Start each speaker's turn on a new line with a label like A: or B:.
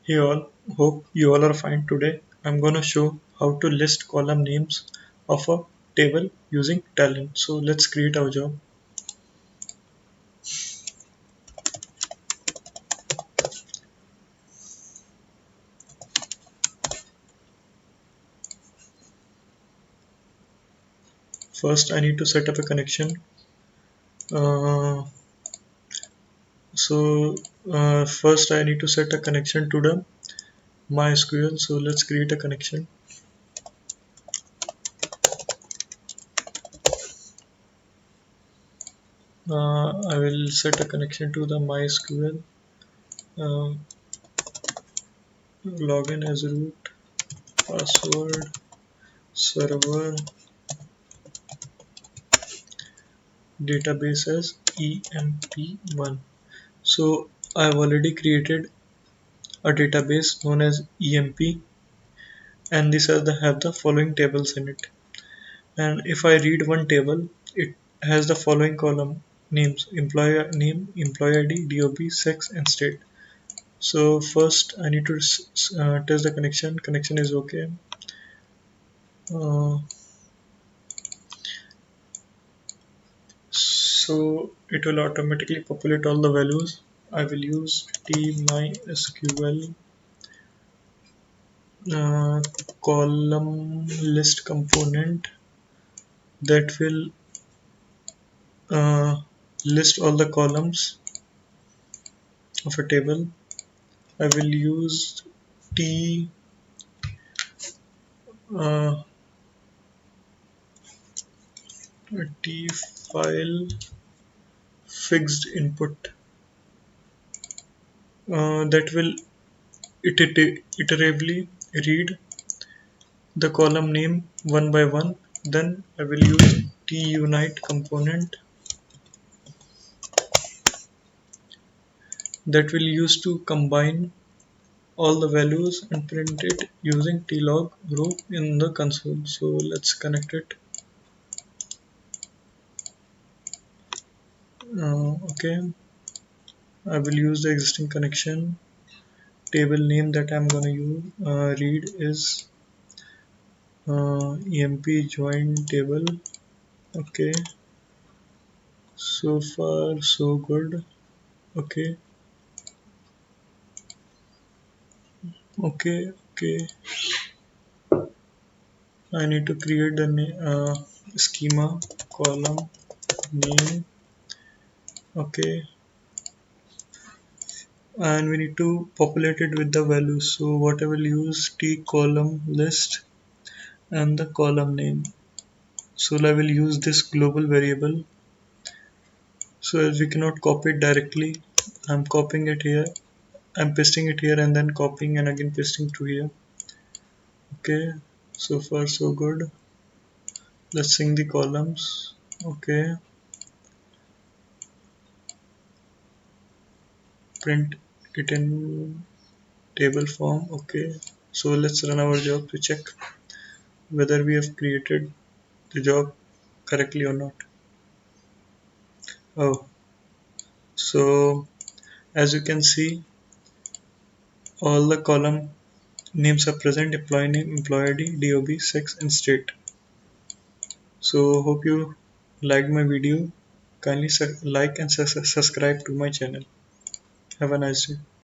A: Hey all, hope you all are fine today. I'm gonna show how to list column names of a table using Talend. So let's create our job. First, I need to set up a connection. Uh, first I need to set a connection to the MySQL. So let's create a connection. I will set a connection to the MySQL. Uh, Login as root, password, server, database as emp1. So I've already created a database known as EMP, and this has have the following tables in it. And if I read one table, it has the following column names: employer name, employee ID, DOB, sex, and state. So first I need to test the connection. Connection is okay. Uh, so it will automatically populate all the values. I will use tMySQL column list component that will list all the columns of a table. I will use t uh, t file fixed input that will iteratively read the column name one by one. Then I will use tunite component that will use to combine all the values and print it using tlog row in the console. So let's connect it. Okay, I will use the existing connection. Table name that I'm gonna use read is emp join table. Okay, so far so good. Okay, okay. I need to create the schema column name. Okay, and we need to populate it with the values. So what I will use tColumnList and the column name. So I will use this global variable. So as we cannot copy it directly, I'm copying it here. I'm pasting it here and then copying and again pasting to here. Okay, so far so good. Let's sync the columns. Okay, print it in table form. Okay, so let's run our job to check whether we have created the job correctly or not. Oh, so as you can see, all the column names are present: employee name, employee ID, DOB, sex, and state. So hope you liked my video. Kindly like and subscribe to my channel. Have a nice day.